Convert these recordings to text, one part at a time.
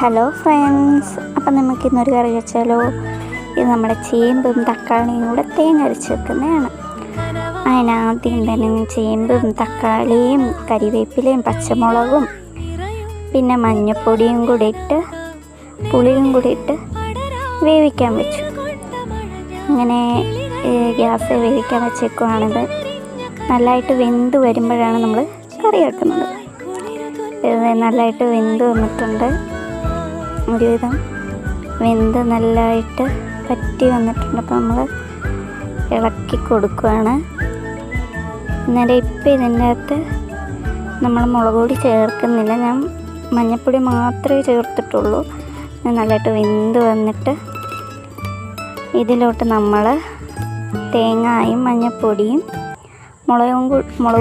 Hello friends, അപ്പം നമുക്ക് ഇന്നൊരു കറി വെച്ചാലോ. ഇത് നമ്മുടെ ചേമ്പും തക്കാളിയും കൂടെ തേങ്ങ അരച്ച് വെക്കുന്നതാണ്. അതിനാദ്യം തന്നെ ഞാൻ ചേമ്പും തക്കാളിയും കരിവേപ്പിലയും പച്ചമുളകും പിന്നെ മഞ്ഞൾപ്പൊടിയും കൂടി ഇട്ട് പുളിയും കൂടി ഇട്ട് വേവിക്കാൻ വെച്ചു. അങ്ങനെ ഗ്യാസ് വേവിക്കാൻ വെച്ചേക്കുവാണിത്. നല്ലതായിട്ട് വെന്ത് വരുമ്പോഴാണ് നമ്മൾ കറി വെക്കുന്നത്. നല്ലതായിട്ട് വെന്ത് വന്നിട്ടുണ്ട്. ഒരുവിധം വെന്ത് നല്ലതായിട്ട് പറ്റി വന്നിട്ടുണ്ട്. അപ്പോൾ നമ്മൾ ഇളക്കി കൊടുക്കുകയാണ്. അന്നേരം ഇപ്പം ഇതിൻ്റെ അകത്ത് നമ്മൾ മുളക് പൊടി ചേർക്കുന്നില്ല. ഞാൻ മഞ്ഞൾപ്പൊടി മാത്രമേ ചേർത്തിട്ടുള്ളൂ. നല്ലതായിട്ട് വെന്ത് വന്നിട്ട് ഇതിലോട്ട് നമ്മൾ തേങ്ങയും മഞ്ഞൾപ്പൊടിയും മുളക്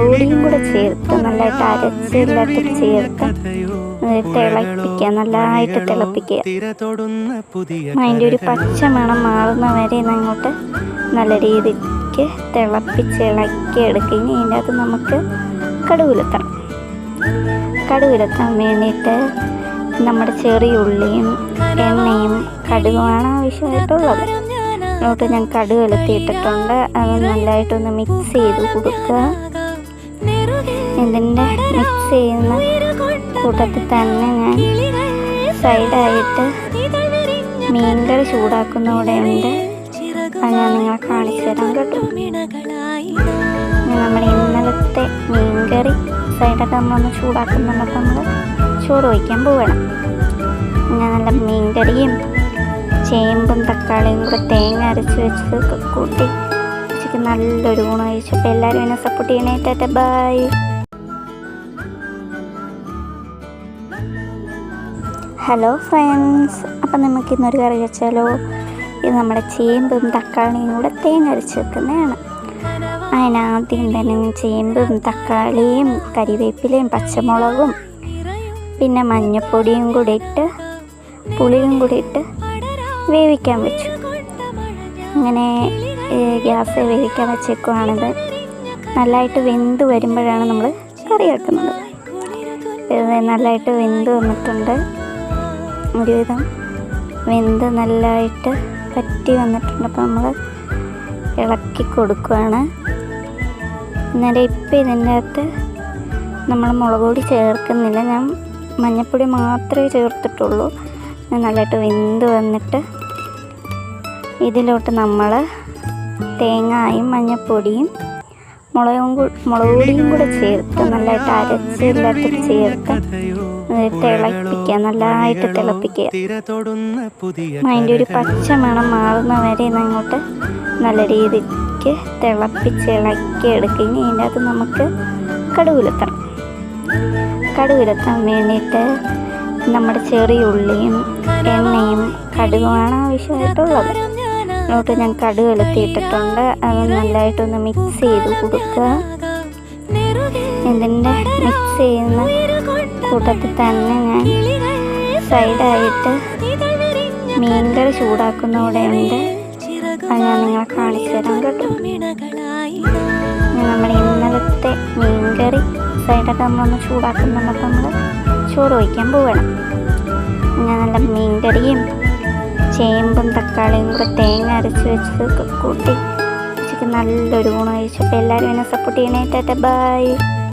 പൊടിയും കൂടെ ചേർത്ത് നല്ലതായിട്ട് അരച്ച് എല്ലാത്തിട്ട് ചേർത്ത് തിളപ്പിക്കുക, നല്ലതായിട്ട് തിളപ്പിക്കുക. അതിൻ്റെ ഒരു പച്ച മണം മാറുന്ന വരെ അങ്ങോട്ട് നല്ല രീതിക്ക് തിളപ്പിച്ച് എടുക്കുക. ഇനി അതിൻ്റെ അകത്ത് നമുക്ക് കടുകുലത്താൻ വേണ്ടിയിട്ട് നമ്മുടെ ചെറിയ ഉള്ളിയും എണ്ണയും കടുകുമാണ് ആവശ്യമായിട്ടുള്ളത്. അതിലോട്ട് ഞാൻ കടുക് ഇട്ടിട്ടുണ്ട്. അത് നല്ലതായിട്ടൊന്ന് മിക്സ് ചെയ്ത് കൊടുക്കുക. ഇതിൻ്റെ മിക്സ് ചെയ്യുന്ന കൂട്ടത്തിൽ തന്നെ ഞാൻ സൈഡായിട്ട് മീൻകറി ചൂടാക്കുന്നവിടെ ഉണ്ട്. അത് ഞാൻ നിങ്ങളെ കാണിച്ചു തരാം കേട്ടോ. നമ്മുടെ ഇന്നലത്തെ മീൻകറി സൈഡായിട്ട് നമ്മളൊന്ന് ചൂടാക്കുന്നുണ്ട്. അപ്പം നമ്മൾ ചോറ് വയ്ക്കാൻ പോവുകയാണ്. ഞാൻ നല്ല മീൻകറിയും ചേമ്പും തക്കാളിയും കൂടെ തേങ്ങ അരച്ച് വെച്ചത് കൂട്ടി ഉച്ചയ്ക്ക് നല്ലൊരു ഊണ് കഴിച്ചു. അപ്പോൾ എല്ലാവരും എന്നെ സപ്പോർട്ട് ചെയ്യണേറ്റാ. ബൈ. ഹലോ ഫ്രണ്ട്സ്, അപ്പം നമുക്ക് ഇന്നൊരു കറി വെച്ചാലോ. ഇത് നമ്മുടെ ചേമ്പും തക്കാളിയും കൂടെ തേങ്ങ അരച്ച് വെക്കുന്നതാണ്. അതിനാദ്യം തന്നെ ഞാൻ ചേമ്പും തക്കാളിയും കരിവേപ്പിലയും പച്ചമുളകും പിന്നെ മഞ്ഞൾപ്പൊടിയും കൂടി ഇട്ട് പുളിയും കൂടി ഇട്ട് വേവിക്കാൻ വെച്ചു. അങ്ങനെ ഗ്യാസ് വേവിക്കാൻ വെച്ചേക്കുവാണിത്. നല്ലതായിട്ട് വെന്ത് വരുമ്പോഴാണ് നമ്മൾ കറി വെക്കുന്നത്. നല്ലതായിട്ട് വെന്ത് വന്നിട്ടുണ്ട്. ഒരുവിധം വെന്ത് നല്ലതായിട്ട് പറ്റി വന്നിട്ടുണ്ട്. അപ്പോൾ നമ്മൾ ഇളക്കി കൊടുക്കുകയാണ്. അന്നേരം ഇപ്പം ഇതിൻ്റെ അകത്ത് നമ്മൾ മുളക് പൊടി ചേർക്കുന്നില്ല. ഞാൻ മഞ്ഞൾപ്പൊടി മാത്രമേ ചേർത്തിട്ടുള്ളൂ. നല്ലതായിട്ട് വെന്ത് വന്നിട്ട് ഇതിലോട്ട് നമ്മൾ തേങ്ങയും മഞ്ഞൾപ്പൊടിയും മുളക് പൊടിയും കൂടെ ചേർത്ത് നല്ലതായിട്ട് അരച്ച് എല്ലാത്തിട്ട് ചേർത്ത് തിളപ്പിക്കുക, നല്ലതായിട്ട് തിളപ്പിക്കുക. അതിൻ്റെ ഒരു പച്ച മണം മാറുന്ന വരെ അങ്ങോട്ട് നല്ല രീതിക്ക് തിളപ്പിച്ച് എടുക്കുക. ഇനി അതിൻ്റെ അകത്ത് നമുക്ക് കടുകുലത്താൻ വേണ്ടിയിട്ട് നമ്മുടെ ചെറിയ ഉള്ളിയും എണ്ണയും കടുകുമാണ് ആവശ്യമായിട്ടുള്ളത്. അതിലോട്ട് ഞാൻ കടുക് ഇട്ടിട്ടുണ്ട്. അത് നല്ലതായിട്ടൊന്ന് മിക്സ് ചെയ്ത് കൊടുക്കുക. ഇതിൻ്റെ മിക്സ് ചെയ്യുന്ന കൂട്ടത്തിൽ തന്നെ ഞാൻ സൈഡായിട്ട് മീൻകറി ചൂടാക്കുന്നവിടെ ഉണ്ട്. അത് ഞാൻ നിങ്ങളെ കാണിച്ചു തരാം കേട്ടോ. നമ്മുടെ ഇന്നലത്തെ മീൻകറി സൈഡായിട്ട് നമ്മളൊന്ന് ചൂടാക്കുന്നുണ്ട്. അപ്പം നമ്മൾ ചോറ് വയ്ക്കാൻ പോവുകയാണ്. ഞാൻ നല്ല മീൻകറിയും ചേമ്പും തക്കാളിയും കൂടെ തേങ്ങ അരച്ച് വെച്ചത് കൂട്ടി ഉച്ചയ്ക്ക് നല്ലൊരു ഊണ് കഴിച്ചു. അപ്പോൾ എല്ലാവരും എന്നെ സപ്പോർട്ട് ചെയ്യണേറ്റാ. ബൈ.